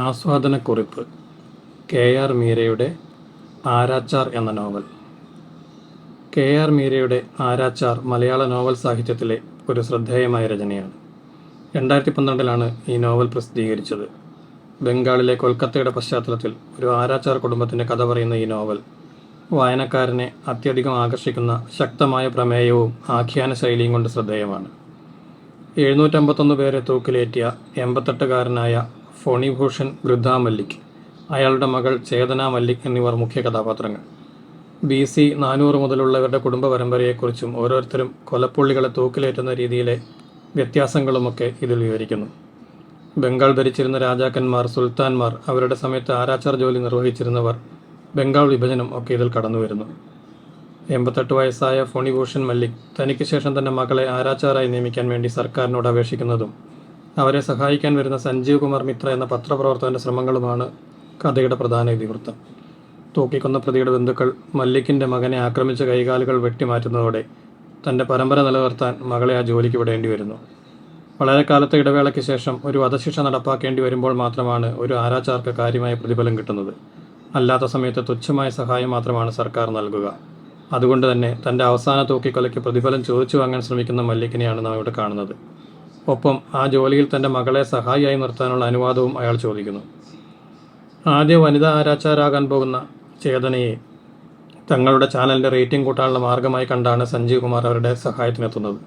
ആസ്വാദനക്കുറിപ്പ്. K R. മീരയുടെ ആരാച്ചാർ എന്ന novel. K R. മീരയുടെ ആരാച്ചാർ മലയാള നോവൽ സാഹിത്യത്തിലെ ഒരു ശ്രദ്ധേയമായ രചനയാണ്. 2012 ഈ നോവൽ പ്രസിദ്ധീകരിച്ചത്. ബംഗാളിലെ കൊൽക്കത്തയുടെ പശ്ചാത്തലത്തിൽ ഒരു ആരാച്ചാർ കുടുംബത്തിൻ്റെ കഥ പറയുന്ന ഈ നോവൽ വായനക്കാരനെ അത്യധികം ആകർഷിക്കുന്ന ശക്തമായ പ്രമേയവും ആഖ്യാന ശൈലിയും കൊണ്ട് ശ്രദ്ധേയമാണ്. 751 പേരെ തൂക്കിലേറ്റിയ 88-കാരനായ ഫോണിഭൂഷൺ വൃദ്ധ മല്ലിക്, അയാളുടെ മകൾ ചേതന മല്ലിക് എന്നിവർ മുഖ്യ കഥാപാത്രങ്ങൾ. BC 400 മുതലുള്ളവരുടെ കുടുംബ പരമ്പരയെക്കുറിച്ചും ഓരോരുത്തരും കൊലപ്പുള്ളികളെ തൂക്കിലേറ്റുന്ന രീതിയിലെ വ്യത്യാസങ്ങളുമൊക്കെ ഇതിൽ വിവരിക്കുന്നു. ബംഗാൾ ഭരിച്ചിരുന്ന രാജാക്കന്മാർ, സുൽത്താൻമാർ, അവരുടെ സമയത്ത് ആരാച്ചാർ ജോലി നിർവഹിച്ചിരുന്നവർ, ബംഗാൾ വിഭജനം ഒക്കെ ഇതിൽ കടന്നു വരുന്നു. 88 വയസ്സായ ഫോണിഭൂഷൺ മല്ലിക് തനിക്ക് ശേഷം തൻ്റെ മകളെ ആരാച്ചാറായി നിയമിക്കാൻ വേണ്ടി സർക്കാരിനോട് അപേക്ഷിക്കുന്നതും അവരെ സഹായിക്കാൻ വരുന്ന സഞ്ജീവ് കുമാർ മിത്ര എന്ന പത്രപ്രവർത്തകൻ്റെ ശ്രമങ്ങളുമാണ് കഥയുടെ പ്രധാന ഇതിവൃത്തം. തൂക്കിക്കൊന്ന പ്രതിയുടെ ബന്ധുക്കൾ മല്ലിക്കിൻ്റെ മകനെ ആക്രമിച്ച കൈകാലുകൾ വെട്ടിമാറ്റുന്നതോടെ തൻ്റെ പരമ്പര നിലനിർത്താൻ മകളെ ആ ജോലിക്ക് വിടേണ്ടി വരുന്നു. വളരെ കാലത്തെ ഇടവേളയ്ക്ക് ശേഷം ഒരു വധശിക്ഷ നടപ്പാക്കേണ്ടി വരുമ്പോൾ മാത്രമാണ് ഒരു ആരാച്ചാർക്ക് കാര്യമായ പ്രതിഫലം കിട്ടുന്നത്. അല്ലാത്ത സമയത്ത് തുച്ഛമായ സഹായം മാത്രമാണ് സർക്കാർ നൽകുക. അതുകൊണ്ട് തന്നെ തൻ്റെ അവസാന തൂക്കിക്കൊലയ്ക്ക് പ്രതിഫലം ചോദിച്ചു വാങ്ങാൻ ശ്രമിക്കുന്ന മല്ലിക്കിനെയാണ് നാം ഇവിടെ കാണുന്നത്. ഒപ്പം ആ ജോലിയിൽ തൻ്റെ മകളെ സഹായിയായി നിർത്താനുള്ള അനുവാദവും അയാൾ ചോദിക്കുന്നു. ആദ്യ വനിതാ ആരാച്ചാരാകാൻ പോകുന്ന ചേതനയെ തങ്ങളുടെ ചാനലിൻ്റെ റേറ്റിംഗ് കൂട്ടാനുള്ള മാർഗമായി കണ്ടാണ് സഞ്ജീവ് കുമാർ അവരുടെ സഹായത്തിനെത്തുന്നത്.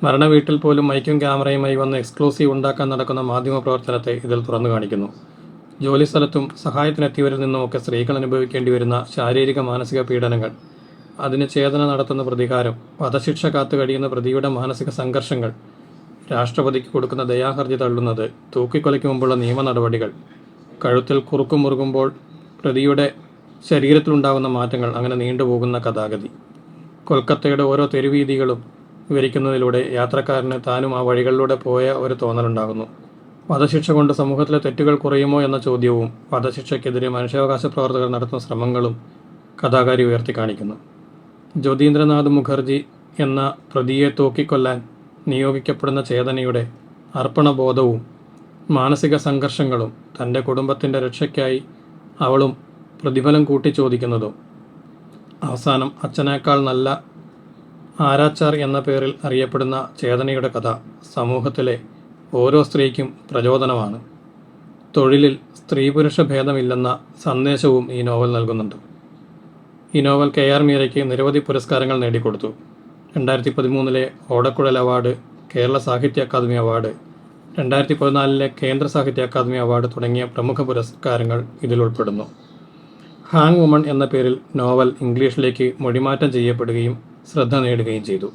മരണ വീട്ടിൽ പോലും മൈക്കും ക്യാമറയുമായി വന്ന് എക്സ്ക്ലൂസീവ് ഉണ്ടാക്കാൻ നടക്കുന്ന മാധ്യമപ്രവർത്തനത്തെ ഇതിൽ തുറന്നു കാണിക്കുന്നു. ജോലിസ്ഥലത്തും സഹായത്തിനെത്തിയവരിൽ നിന്നുമൊക്കെ സ്ത്രീകൾ അനുഭവിക്കേണ്ടി വരുന്ന ശാരീരിക മാനസിക പീഡനങ്ങൾ, അതിന് ചേതന നടത്തുന്ന പ്രതികാരം, വധശിക്ഷ കാത്തു കഴിയുന്ന പ്രതിയുടെ മാനസിക സംഘർഷങ്ങൾ, രാഷ്ട്രപതിക്ക് കൊടുക്കുന്ന ദയാഹർജി തള്ളുന്നത്, തൂക്കിക്കൊലയ്ക്ക് മുമ്പുള്ള നിയമ നടപടികൾ, കഴുത്തിൽ കുറുക്കും മുറുകുമ്പോൾ പ്രതിയുടെ ശരീരത്തിലുണ്ടാകുന്ന മാറ്റങ്ങൾ, അങ്ങനെ നീണ്ടുപോകുന്ന കഥാഗതി. കൊൽക്കത്തയുടെ ഓരോ തെരുവീതികളും വിവരിക്കുന്നതിലൂടെ യാത്രക്കാരന് താനും ആ വഴികളിലൂടെ പോയ ഒരു തോന്നലുണ്ടാകുന്നു. വധശിക്ഷ കൊണ്ട് സമൂഹത്തിലെ തെറ്റുകൾ കുറയുമോ എന്ന ചോദ്യവും വധശിക്ഷയ്ക്കെതിരെ മനുഷ്യാവകാശ പ്രവർത്തകർ നടത്തുന്ന ശ്രമങ്ങളും കഥാകാരി ഉയർത്തി കാണിക്കുന്നു. ജ്യോതീന്ദ്രനാഥ് മുഖർജി എന്ന പ്രതിയെ തൂക്കിക്കൊല്ലാൻ നിയോഗിക്കപ്പെടുന്ന ചേതനയുടെ അർപ്പണബോധവും മാനസിക സംഘർഷങ്ങളും, തൻ്റെ കുടുംബത്തിൻ്റെ രക്ഷയ്ക്കായി അവളും പ്രതിഫലം കൂട്ടിച്ചോദിക്കുന്നതും, അവസാനം അച്ഛനേക്കാൾ നല്ല ആരാച്ചാർ എന്ന പേരിൽ അറിയപ്പെടുന്ന ചേതനയുടെ കഥ സമൂഹത്തിലെ ഓരോ സ്ത്രീക്കും പ്രചോദനമാണ്. തൊഴിലിൽ സ്ത്രീ പുരുഷ ഭേദമില്ലെന്ന സന്ദേശവും ഈ നോവൽ നൽകുന്നുണ്ട്. ഈ നോവൽ കെ.ആർ. മീരയ്ക്ക് നിരവധി പുരസ്കാരങ്ങൾ നേടിക്കൊടുത്തു. 2013 ഓടക്കുഴൽ അവാർഡ്, കേരള സാഹിത്യ അക്കാദമി അവാർഡ്, 2014 കേന്ദ്ര സാഹിത്യ അക്കാദമി അവാർഡ് തുടങ്ങിയ പ്രമുഖ പുരസ്കാരങ്ങൾ ഇതിൽ ഉൾപ്പെടുന്നു. ഹാങ് വുമൺ എന്ന പേരിൽ നോവൽ ഇംഗ്ലീഷിലേക്ക് മൊഴിമാറ്റം ചെയ്യപ്പെടുകയും ശ്രദ്ധ നേടുകയും ചെയ്തു.